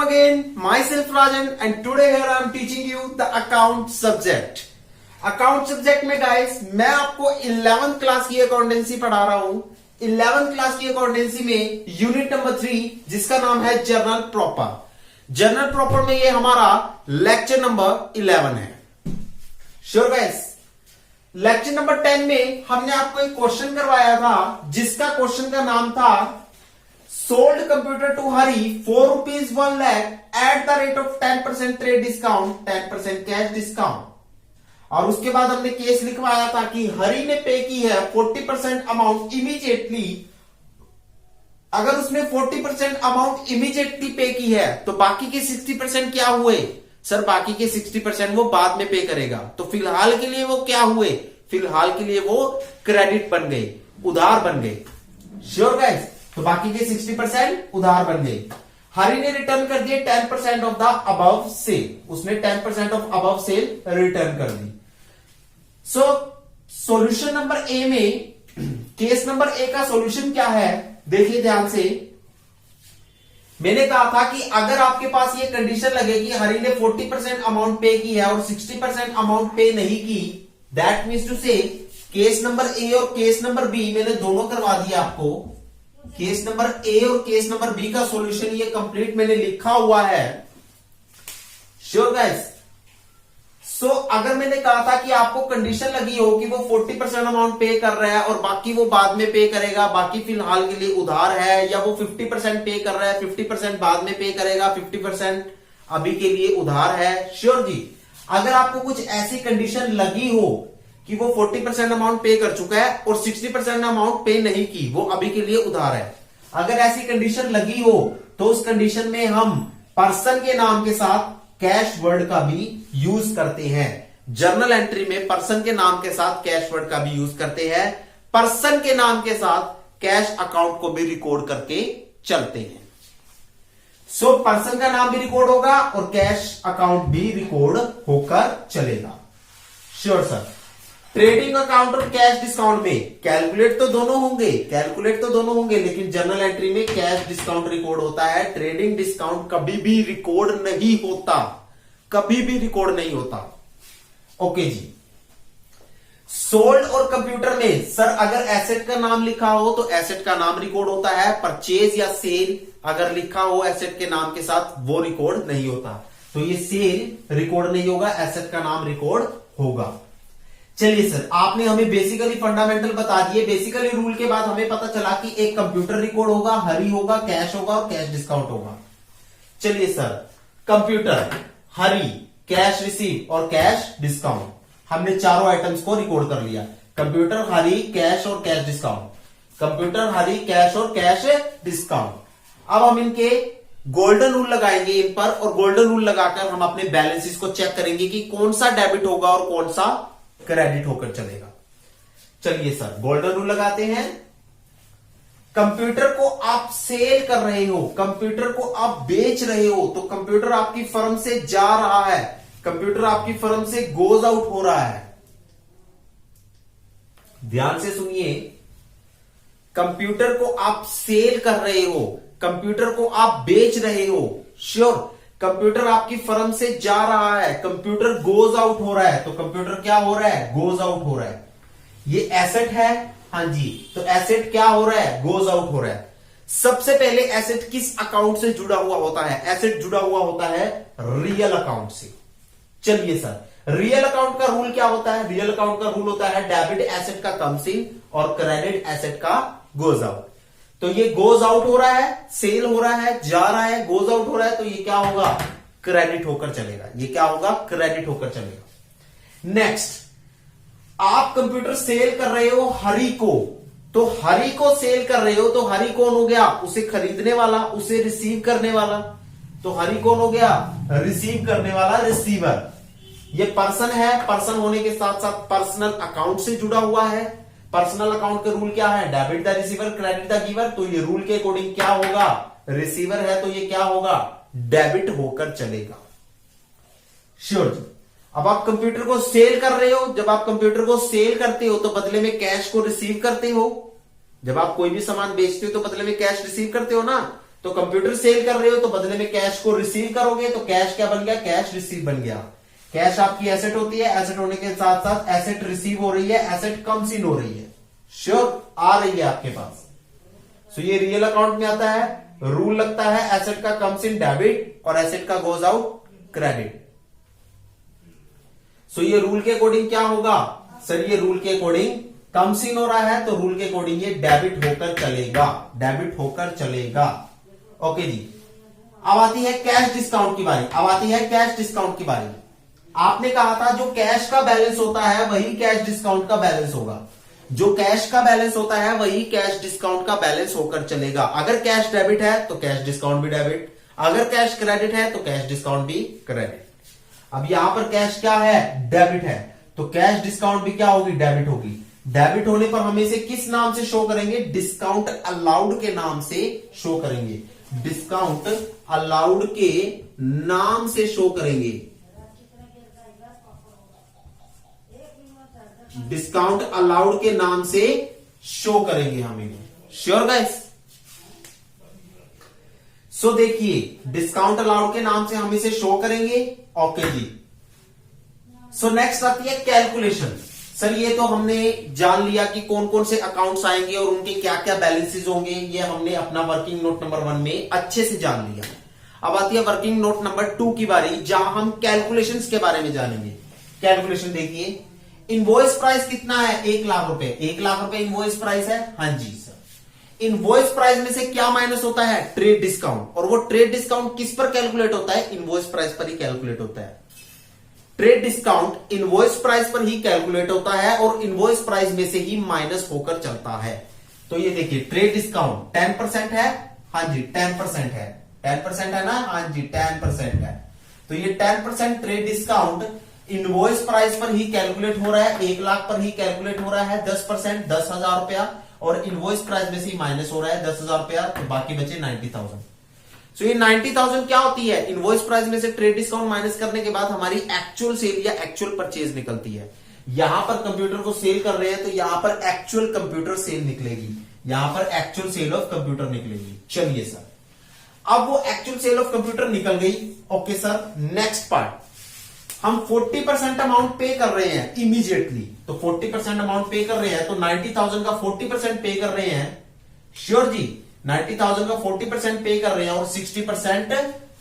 again, myself Rajan, and today here I am teaching you the account subject. Account subject में guys मैं आपको 11th class की accountancy पढ़ा रहा हूं। 11th क्लास की अकाउंटेंसी में यूनिट नंबर 3 जिसका नाम है जर्नल प्रॉपर। जर्नल प्रॉपर में ये हमारा लेक्चर नंबर 11 है। श्योर गाइस, लेक्चर नंबर 10 में हमने आपको एक क्वेश्चन करवाया था जिसका क्वेश्चन का नाम था sold computer to Hari ₹4 1 lakh at the rate of 10% trade discount 10% cash discount. और उसके बाद हमने केस लिखवाया था कि हरी ने पे की है 40% अमाउंट इमीडिएटली। अगर उसने 40% अमाउंट इमीडिएटली पे की है तो बाकी के 60% क्या हुए? सर बाकी के 60% वो बाद में पे करेगा, तो फिलहाल के लिए वो क्या हुए? फिलहाल के लिए वो क्रेडिट बन गए, उधार बन गए। श्योर गाइस, तो बाकी के 60% उधार बन गए। हरी ने रिटर्न कर दिए 10% ऑफ द अबव सेल, उसने 10% ऑफ अबव सेल रिटर्न कर दी। सॉल्यूशन नंबर ए में, केस नंबर ए का सॉल्यूशन क्या है देखिए ध्यान से। मैंने कहा था कि अगर आपके पास ये कंडीशन लगे कि हरी ने 40% अमाउंट पे की है और 60% अमाउंट पे नहीं की, दैट मीन्स टू से केस नंबर ए और केस नंबर बी मैंने दोनों करवा दिया आपको। केस नंबर ए और केस नंबर बी का सॉल्यूशन ये कंप्लीट मैंने लिखा हुआ है। श्योर गाइस, सो अगर मैंने कहा था कि आपको कंडीशन लगी हो कि वो 40% अमाउंट पे कर रहा है और बाकी वो बाद में पे करेगा, बाकी फिलहाल के लिए उधार है, या वो 50% पे कर रहा है 50% बाद में पे करेगा, 50% अभी के लिए उधार है। श्योर जी, अगर आपको कुछ ऐसी कंडीशन लगी हो कि वो 40% अमाउंट पे कर चुका है और 60% अमाउंट पे नहीं की, वो अभी के लिए उधार है, अगर ऐसी कंडीशन लगी हो तो उस कंडीशन में हम पर्सन के नाम के साथ कैश वर्ड का भी यूज करते हैं। जर्नल एंट्री में पर्सन के नाम के साथ कैश वर्ड का भी यूज करते हैं। पर्सन के नाम के साथ कैश अकाउंट को भी रिकॉर्ड करके चलते हैं। सो पर्सन का नाम भी रिकॉर्ड होगा और कैश अकाउंट भी रिकॉर्ड होकर चलेगा। श्योर सर, ट्रेडिंग अकाउंट और कैश डिस्काउंट में कैलकुलेट तो दोनों होंगे, लेकिन जर्नल एंट्री में कैश डिस्काउंट रिकॉर्ड होता है। ट्रेडिंग डिस्काउंट कभी भी रिकॉर्ड नहीं होता। ओके जी। सोल्ड और कंप्यूटर में सर अगर एसेट का नाम लिखा हो तो एसेट का नाम रिकॉर्ड होता है। परचेज या सेल अगर लिखा हो एसेट के नाम के साथ वो रिकॉर्ड नहीं होता, तो ये सेल रिकॉर्ड नहीं होगा, एसेट का नाम रिकॉर्ड होगा। चलिए सर, आपने हमें बेसिकली फंडामेंटल बता दिए। बेसिकली रूल के बाद हमें पता चला कि एक कंप्यूटर रिकॉर्ड होगा, हरी होगा, कैश होगा और कैश डिस्काउंट होगा। चलिए सर, कंप्यूटर, हरी, कैश रिसीव और कैश डिस्काउंट, हमने चारों आइटम्स को रिकॉर्ड कर लिया। कंप्यूटर, हरी, कैश और कैश डिस्काउंट, कंप्यूटर, हरी, कैश और कैश डिस्काउंट। अब हम इनके गोल्डन रूल लगाएंगे इन पर, और गोल्डन रूल लगाकर हम अपने बैलेंसेस को चेक करेंगे कि कौन सा डेबिट होगा और कौन सा क्रेडिट होकर चलेगा। चलिए सर, गोल्डन रूल लगाते हैं। कंप्यूटर को आप सेल कर रहे हो, कंप्यूटर को आप बेच रहे हो, तो कंप्यूटर आपकी फर्म से जा रहा है, कंप्यूटर आपकी फर्म से गोज आउट हो रहा है। ध्यान से सुनिए, कंप्यूटर को आप सेल कर रहे हो, कंप्यूटर को आप बेच रहे हो। श्योर, कंप्यूटर आपकी फर्म से जा रहा है, कंप्यूटर गोज आउट हो रहा है, तो कंप्यूटर क्या हो रहा है? गोज आउट हो रहा है। ये एसेट है, हाँ जी, तो एसेट क्या हो रहा है? गोज आउट हो रहा है। सबसे पहले एसेट किस अकाउंट से जुड़ा हुआ होता है? एसेट जुड़ा हुआ होता है रियल अकाउंट से। चलिए सर, रियल अकाउंट का रूल क्या होता है? रियल अकाउंट का रूल होता है डेबिट एसेट का कम्स इन और क्रेडिट एसेट का गोज आउट। तो ये गोज आउट हो रहा है, सेल हो रहा है, जा रहा है, गोज आउट हो रहा है, तो ये क्या होगा? क्रेडिट होकर चलेगा। ये क्या होगा? क्रेडिट होकर चलेगा। नेक्स्ट, आप कंप्यूटर सेल कर रहे हो हरी को, तो हरी को सेल कर रहे हो, तो हरी कौन हो गया? उसे खरीदने वाला, उसे रिसीव करने वाला। तो हरी कौन हो गया? रिसीव करने वाला, रिसीवर। ये पर्सन है, पर्सन होने के साथ साथ पर्सनल अकाउंट से जुड़ा हुआ है। पर्सनल अकाउंट का रूल क्या है? Debit the receiver, credit the giver. तो ये रूल के अकॉर्डिंग क्या होगा? रिसीवर है तो ये क्या होगा? डेबिट होकर चलेगा। श्योर जी। अब आप कंप्यूटर को सेल कर रहे हो, जब आप कंप्यूटर को सेल करते हो तो बदले में कैश को रिसीव करते हो। जब आप कोई भी सामान बेचते हो तो बदले में कैश रिसीव करते हो ना, तो कंप्यूटर सेल कर रहे हो तो बदले में कैश को रिसीव करोगे, तो कैश क्या बन गया, कैश रिसीव बन गया। कैश आपकी एसेट होती है, एसेट होने के साथ साथ एसेट रिसीव हो रही है, एसेट कम्स इन हो रही है, श्योर आ रही है आपके पास। सो ये रियल अकाउंट में आता है, रूल लगता है एसेट का कम्स इन डेबिट और एसेट का गोज आउट क्रेडिट। सो ये रूल के अकॉर्डिंग क्या होगा सर, ये रूल के अकॉर्डिंग कम्स इन हो रहा है तो रूल के अकॉर्डिंग ये डेबिट होकर चलेगा, डेबिट होकर चलेगा। ओके जी, अब आती है कैश डिस्काउंट की बारी, अब आती है कैश डिस्काउंट की बारी। आपने कहा था जो कैश का बैलेंस होता है वही कैश डिस्काउंट का बैलेंस होगा, जो कैश का बैलेंस होता है वही कैश डिस्काउंट का बैलेंस होकर चलेगा। अगर कैश डेबिट है तो कैश डिस्काउंट भी डेबिट, अगर कैश क्रेडिट है तो कैश डिस्काउंट भी क्रेडिट। अब यहां पर कैश क्या है, डेबिट है, तो कैश डिस्काउंट भी क्या होगी, डेबिट होगी। डेबिट होने पर हम इसे किस नाम से शो करेंगे, डिस्काउंट अलाउड के नाम से शो करेंगे, डिस्काउंट अलाउड के नाम से शो करेंगे, डिस्काउंट अलाउड के नाम से शो करेंगे हम इन्हें, श्योर गाइस। सो देखिए डिस्काउंट अलाउड के नाम से हम इसे शो करेंगे। ओके जी, सो नेक्स्ट आती है कैलकुलेशन। सर ये तो हमने जान लिया कि कौन कौन से अकाउंट्स आएंगे और उनके क्या क्या बैलेंसेस होंगे, ये हमने अपना वर्किंग नोट नंबर 1 में अच्छे से जान लिया। अब आती है वर्किंग नोट नंबर 2 की बारी, जहां हम कैलकुलेशंस के बारे में जानेंगे। कैलकुलेशन देखिए, इनवॉइस प्राइस कितना है, 1 लाख रुपए, 1 लाख रुपए इनवॉइस प्राइस है। हाँ जी सर, इनवॉइस प्राइस में से क्या माइनस होता है, ट्रेड डिस्काउंट, और वो ट्रेड डिस्काउंट किस पर कैलकुलेट होता है, इनवॉइस प्राइस पर ही कैलकुलेट होता है। ट्रेड डिस्काउंट इनवॉइस प्राइस पर ही कैलकुलेट होता है और इनवॉइस प्राइस में से ही माइनस होकर चलता है। तो ये देखिए ट्रेड डिस्काउंट 10% है, हाँ जी 10% है, 10% है ना, हाँ जी 10% है। तो ये 10% ट्रेड डिस्काउंट इनवॉइस प्राइस पर ही कैलकुलेट हो रहा है, 1 लाख पर ही कैलकुलेट हो रहा है। 10% 10,000 रुपया और इनवॉइस प्राइस में से ही माइनस हो रहा है 10,000 रुपया, तो बाकी बचे 90,000। सो ये 90,000 क्या होती है, इनवॉइस प्राइस में से ट्रेड डिस्काउंट माइनस करने के बाद हमारी एक्चुअल सेल या एक्चुअल परचेज निकलती है। यहां पर कंप्यूटर को सेल कर रहे हैं तो यहां पर एक्चुअल कंप्यूटर सेल निकलेगी, यहां पर एक्चुअल सेल ऑफ कंप्यूटर निकलेगी। चलिए सर, अब वो एक्चुअल सेल ऑफ कंप्यूटर निकल गई। ओके सर, नेक्स्ट पार्ट, हम 40% अमाउंट पे कर रहे हैं इमीडिएटली, तो 40% अमाउंट पे कर रहे हैं, तो 90,000 का 40% पे कर रहे हैं, श्योर जी 90,000 का 40% पे कर रहे हैं और 60%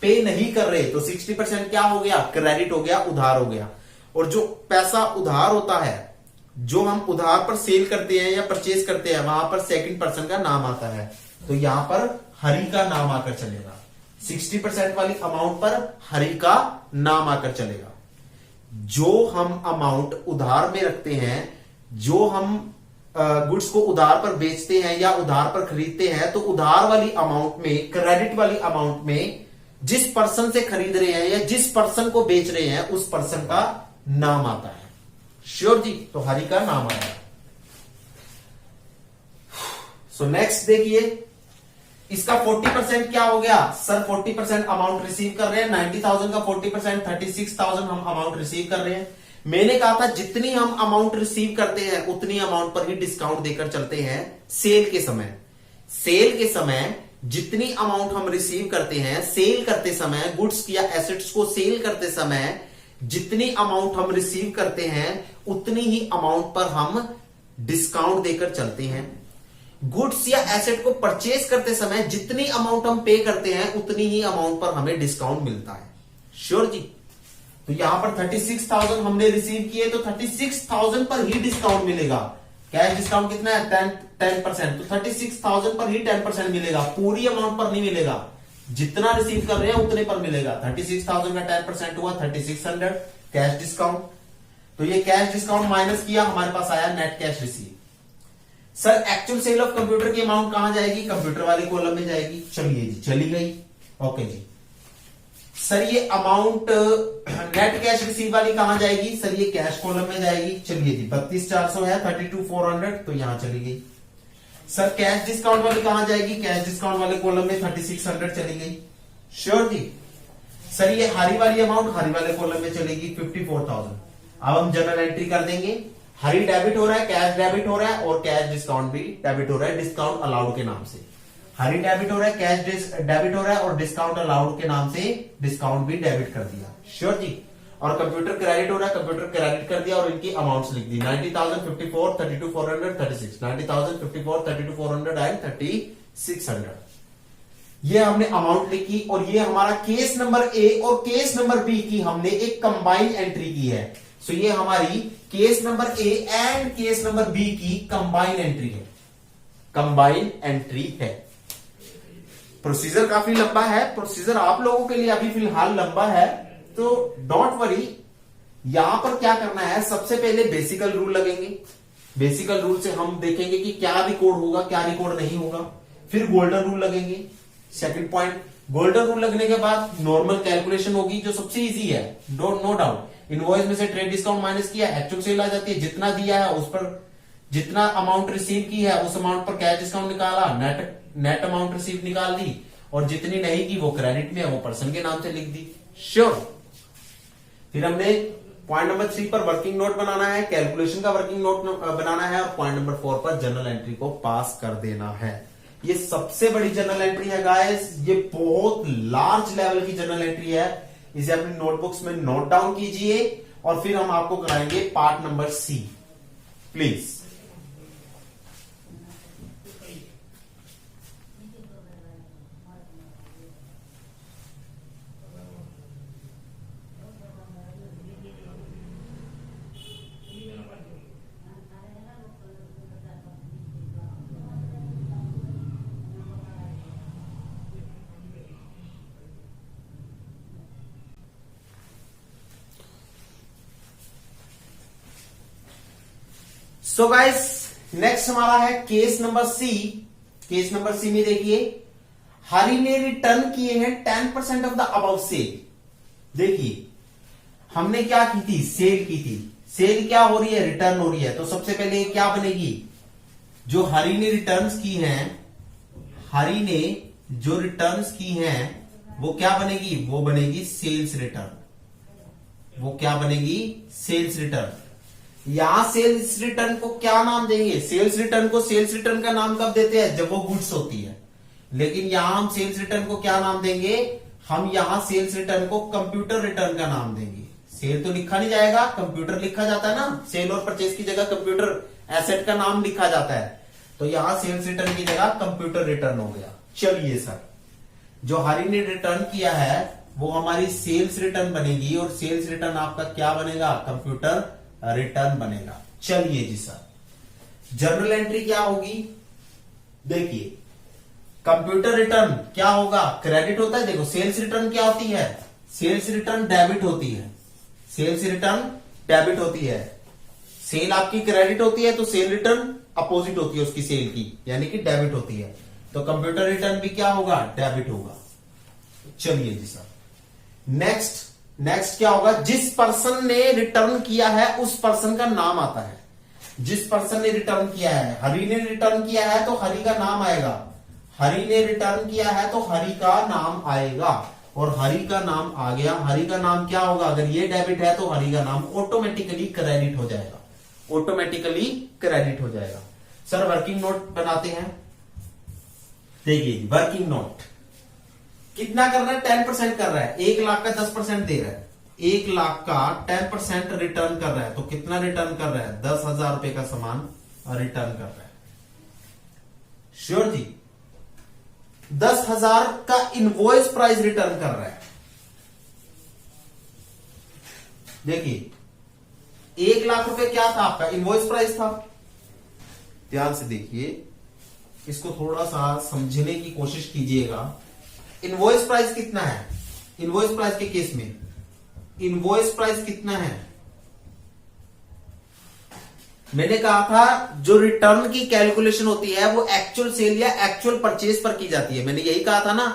पे नहीं कर रहे, तो 60% क्या हो गया, क्रेडिट हो गया, उधार हो गया। और जो पैसा उधार होता है, जो हम उधार पर सेल करते हैं या परचेज करते हैं, वहां पर सेकंड पर्सन का नाम आता है, तो यहां पर हरि का नाम आकर चलेगा। 60% वाली अमाउंट पर हरि का नाम आकर चलेगा। जो हम अमाउंट उधार में रखते हैं, जो हम गुड्स को उधार पर बेचते हैं या उधार पर खरीदते हैं, तो उधार वाली अमाउंट में, क्रेडिट वाली अमाउंट में जिस पर्सन से खरीद रहे हैं या जिस पर्सन को बेच रहे हैं उस पर्सन का नाम आता है, श्योर जी, तो हरि का नाम आया। सो नेक्स्ट देखिए, इसका 40% क्या हो गया सर, 40% अमाउंट रिसीव कर रहे हैं, 90,000 का 40% 36,000 हम अमाउंट रिसीव कर रहे हैं। मैंने कहा था जितनी हम अमाउंट रिसीव करते हैं उतनी अमाउंट पर ही डिस्काउंट देकर चलते हैं सेल के समय। सेल के समय जितनी अमाउंट हम रिसीव करते हैं, सेल करते समय गुड्स या एसेट्स को सेल करते समय जितनी अमाउंट हम रिसीव करते हैं उतनी ही अमाउंट पर हम डिस्काउंट देकर चलते हैं। गुड्स या एसेट को परचेज करते समय जितनी अमाउंट हम पे करते हैं उतनी ही अमाउंट पर हमें डिस्काउंट मिलता है, श्योर जी। तो यहां पर 36,000 हमने रिसीव किए, तो 36,000 पर ही डिस्काउंट मिलेगा। कैश डिस्काउंट कितना है, 10%, तो 36,000 पर ही 10% मिलेगा, पूरी अमाउंट पर नहीं मिलेगा। जितना रिसीव कर रहे हैं उतने पर मिलेगा। 36,000 का 10% हुआ 3600 कैश डिस्काउंट। तो ये कैश डिस्काउंट माइनस किया, हमारे पास आया net cash receive. Sir actual sale of computer की अमाउंट कहां जाएगी, कंप्यूटर वाले कॉलम में जाएगी। चलिए जी, चली गई। ओके जी, सर ये अमाउंट नेट कैश रिसीव वाली कहां जाएगी, सर ये कैश कॉलम में जाएगी। चलिए जी, 32,400 है, 32,400, तो यहां चली गई। सर कैश डिस्काउंट वाली कहां जाएगी, कैश डिस्काउंट वाले कॉलम में 3600 चली गई, श्योर जी। सर ये हरी वाली अमाउंट हरी वाले कॉलम में चलेगी 54,000। अब हम जनरल एंट्री कर देंगे, हरी डेबिट हो रहा है, कैश डेबिट हो रहा है और कैश डिस्काउंट भी डेबिट हो रहा है डिस्काउंट अलाउड के नाम से। हरी डेबिट हो रहा है, कैश डेबिट हो रहा है, और डिस्काउंट अलाउड के नाम से डिस्काउंट भी डेबिट कर दिया। श्योर जी। और कंप्यूटर क्रेडिट हो रहा है, कंप्यूटर क्रेडिट कर दिया और इनकी अमाउंट्स लिख दी 90,000, 54, 32, 400, 36, 90,000, 54, 32, 400 एंड 3600। ये हमने अमाउंट लिखी और ये हमारा केस नंबर ए और केस नंबर बी की हमने एक कंबाइन एंट्री की है। सो ये हमारी case number A and case number B की कंबाइन एंट्री है, कंबाइन एंट्री है। प्रोसीजर काफी लंबा है, प्रोसीजर आप लोगों के लिए अभी फिलहाल लंबा है, तो डोंट वरी। यहां पर क्या करना है, सबसे पहले बेसिकल रूल लगेंगे। बेसिकल रूल से हम देखेंगे कि क्या रिकॉर्ड होगा, क्या रिकॉर्ड नहीं होगा। फिर गोल्डन रूल लगेंगे। सेकंड पॉइंट, गोल्डन रूल लगने के बाद नॉर्मल कैलकुलेशन होगी जो सबसे इजी है, नो डाउट। इनवॉइस में से ट्रेड डिस्काउंट माइनस किया, एक्चुअल सेल आ जाती है, जितना दिया है उस पर, जितना अमाउंट रिसीव की है उस अमाउंट पर कैश डिस्काउंट निकाला, नेट अमाउंट रिसीव निकाल दी, और जितनी नहीं की वो क्रेडिट में है वो पर्सन के नाम से लिख दी। श्योर। फिर हमने पॉइंट नंबर 3 पर वर्किंग नोट बनाना है, कैलकुलेशन का वर्किंग नोट बनाना है, और पॉइंट नंबर 4 पर जर्नल एंट्री को पास कर देना है। ये सबसे बड़ी जर्नल एंट्री है गाइस, ये बहुत लार्ज लेवल की जर्नल एंट्री है। इसे अपनी नोटबुक्स में नोट डाउन कीजिए और फिर हम आपको कराएंगे part number C, please. So guys, next हमारा है case number C. Case number C में देखिए, हरी ने रिटर्न किए हैं 10% ऑफ द अबव सेल। देखिए हमने क्या की थी, सेल की थी। सेल क्या हो रही है, रिटर्न हो रही है। तो सबसे पहले क्या बनेगी, जो हरी ने रिटर्न्स की हैं, हरी ने जो रिटर्न्स की हैं वो क्या बनेगी, वो बनेगी सेल्स रिटर्न। वो क्या बनेगी, सेल्स रिटर्न। यहां सेल्स रिटर्न को क्या नाम देंगे, सेल्स रिटर्न को सेल्स रिटर्न का नाम कब देते हैं, जब वो गुड्स होती है। लेकिन यहां हम सेल्स रिटर्न को क्या नाम देंगे, हम यहां सेल्स रिटर्न को कंप्यूटर रिटर्न का नाम देंगे। सेल तो लिखा नहीं जाएगा, कंप्यूटर लिखा जाता है ना, सेल और परचेज की जगह कंप्यूटर एसेट का नाम लिखा जाता है। तो यहां सेल्स रिटर्न की जगह कंप्यूटर रिटर्न हो गया। चलिए सर, जो हरी ने रिटर्न किया है वो हमारी सेल्स रिटर्न बनेगी, और सेल्स रिटर्न आपका क्या बनेगा, कंप्यूटर रिटर्न बनेगा। चलिए जी सर, जर्नल एंट्री क्या होगी, देखिए कंप्यूटर रिटर्न क्या होगा, क्रेडिट होता है। देखो सेल्स रिटर्न क्या होती है, सेल्स रिटर्न डेबिट होती है, सेल्स रिटर्न डेबिट होती है। सेल आपकी क्रेडिट होती है तो सेल रिटर्न अपोजिट होती है उसकी, सेल की, यानी कि डेबिट होती है। तो कंप्यूटर रिटर्न भी क्या होगा, डेबिट होगा। चलिए जी सर, नेक्स्ट क्या होगा, जिस पर्सन ने रिटर्न किया है उस पर्सन का नाम आता है। जिस पर्सन ने रिटर्न किया है, हरी ने रिटर्न किया है तो हरी का नाम आएगा। हरी ने रिटर्न किया है तो हरी का नाम आएगा, और हरी का नाम आ गया। हरी का नाम क्या होगा, अगर ये डेबिट है तो हरी का नाम ऑटोमेटिकली क्रेडिट हो जाएगा, ऑटोमेटिकली क्रेडिट हो जाएगा। सर वर्किंग नोट बनाते हैं। देखिए वर्किंग नोट कितना कर रहा है, 10% कर रहा है। 1 लाख का 10% दे रहा है, 1 लाख का 10% रिटर्न कर रहा है। तो कितना रिटर्न कर रहा है, 10,000 रुपए का सामान रिटर्न कर रहा है। श्योर जी, 10,000 का इनवॉइस प्राइस रिटर्न कर रहा है। देखिए 1 लाख रुपए क्या था आपका, इनवॉइस प्राइस था। ध्यान से देखिए, इसको थोड़ा सा समझने की कोशिश कीजिएगा। इनवॉइस प्राइस कितना है, इनवॉइस प्राइस के केस में इनवॉइस प्राइस कितना है, मैंने कहा था जो रिटर्न की कैलकुलेशन होती है वो एक्चुअल सेल या एक्चुअल परचेज पर की जाती है। मैंने यही कहा था ना,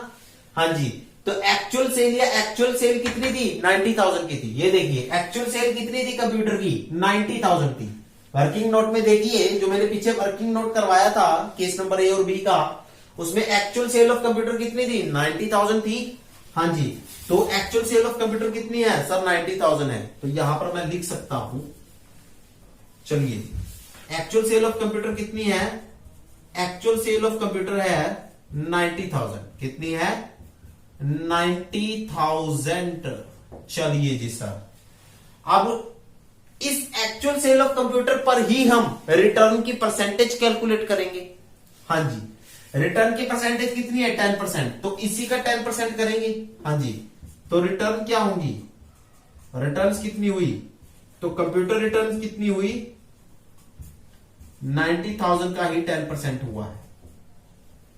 हाँ जी। तो एक्चुअल सेल या एक्चुअल सेल कितनी थी, 90,000 की थी। ये देखिए एक्चुअल सेल कितनी थी कंप्यूटर की, 90,000 थी। वर्किंग नोट में देखिए, जो मैंने पीछे वर्किंग नोट करवाया था केस नंबर ए और बी का, उसमें एक्चुअल सेल ऑफ कंप्यूटर कितनी थी, 90,000 थी। हाँ जी, तो एक्चुअल सेल ऑफ कंप्यूटर कितनी है सर, 90,000 है। तो यहां पर मैं लिख सकता हूं, चलिए एक्चुअल सेल ऑफ कंप्यूटर कितनी है, एक्चुअल सेल ऑफ कंप्यूटर है 90,000। कितनी है? 90,000। चलिए जी सर, अब इस एक्चुअल सेल ऑफ कंप्यूटर पर ही हम रिटर्न की परसेंटेज कैलकुलेट करेंगे। हाँ जी, रिटर्न की परसेंटेज कितनी है? 10%। तो इसी का 10% करेंगे। हाँ जी, तो रिटर्न क्या होंगी? रिटर्न्स कितनी हुई? तो कंप्यूटर रिटर्न्स कितनी हुई? 90,000 का ही 10% हुआ है।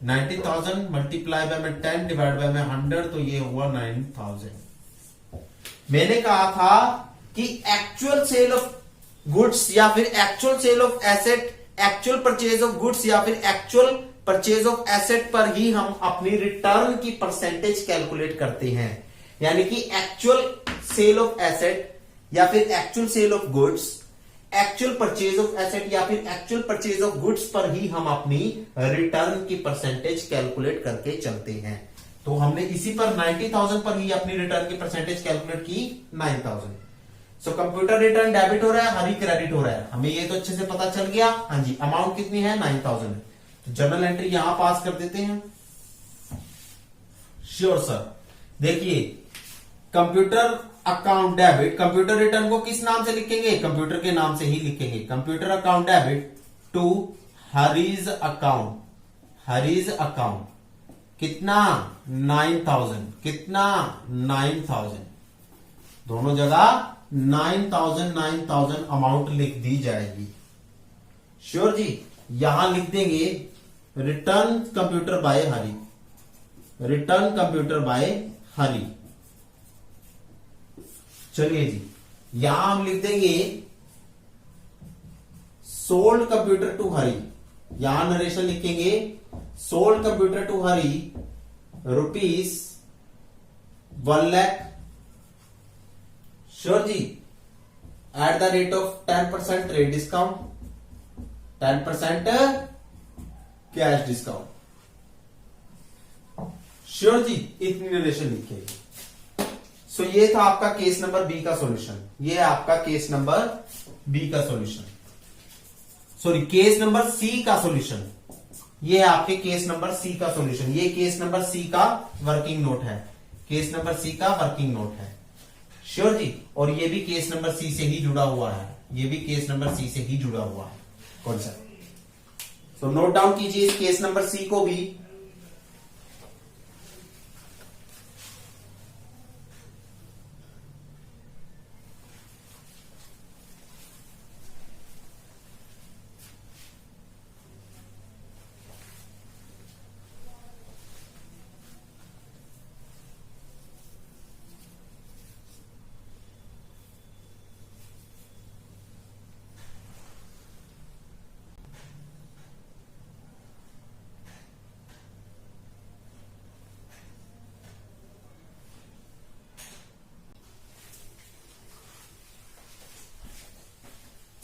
90,000 मल्टीप्लाई बाय में 10 डिवाइड बाय में 100, तो ये हुआ 9,000। मैंने कहा था कि एक्चुअल सेल ऑफ गुड्स या फिर actual sale of asset, actual purchase of goods या फिर एक्चुअल परचेज ऑफ एसेट पर ही हम अपनी रिटर्न की परसेंटेज कैलकुलेट करते हैं। यानी कि एक्चुअल सेल ऑफ एसेट या फिर actual sale of goods, actual purchase of asset या फिर एक्चुअल परचेज ऑफ गुड्स पर ही हम अपनी रिटर्न की परसेंटेज कैलकुलेट करके चलते हैं। तो हमने इसी पर 90,000 पर ही अपनी रिटर्न की परसेंटेज कैलकुलेट की 9,000। सो कंप्यूटर रिटर्न डेबिट हो रहा है, हरी क्रेडिट हो रहा है, हमें ये तो अच्छे से पता चल गया। हाँ जी, अमाउंट कितनी है? 9,000। तो जर्नल एंट्री यहां पास कर देते हैं। Sure sir. देखिए, computer account debit, computer return को किस नाम से लिखेंगे? कंप्यूटर के नाम से ही लिखेंगे। Computer account debit to Hari's account. Hari's account कितना? 9,000। कितना? 9,000। दोनों जगह 9,000 अमाउंट लिख दी जाएगी। श्योर जी। यहां लिख देंगे रिटर्न कंप्यूटर बाय हरी। रिटर्न कंप्यूटर बाय हरी। चलिए जी, यहां हम लिख देंगे सोल्ड कंप्यूटर टू हरी। यहां नरेशन लिखेंगे sold computer to Hari ₹1,00,000। Sure जी। At the rate of 10% rate discount, 10% cash discount. Sure जी, इतनी नरेशन लिखेगी। सो ये था आपका केस नंबर बी का सॉल्यूशन। ये है आपका केस नंबर बी का solution, sorry case number C का सॉल्यूशन। ये है आपके केस नंबर सी का सॉल्यूशन। ये केस नंबर सी का वर्किंग नोट है। केस नंबर सी का वर्किंग नोट है। श्योर जी। और ये भी केस नंबर सी से ही जुड़ा हुआ है। ये भी केस नंबर सी से ही जुड़ा हुआ है कॉन्सेप्ट। तो नोट डाउन कीजिए इस केस नंबर सी को भी।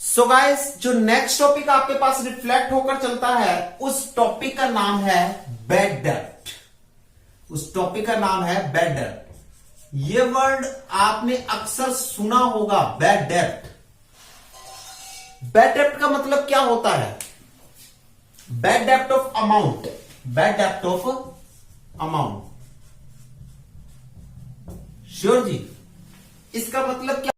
सो गाइस, जो नेक्स्ट टॉपिक आपके पास रिफ्लेक्ट होकर चलता है उस टॉपिक का नाम है बैड डेब्ट। उस टॉपिक का नाम है बैड डेब्ट। ये वर्ड आपने अक्सर सुना होगा, बैड डेब्ट। बैड डेब्ट का मतलब क्या होता है? बैड डेब्ट ऑफ अमाउंट। बैड डेब्ट ऑफ अमाउंट। श्योर जी। इसका मतलब क्या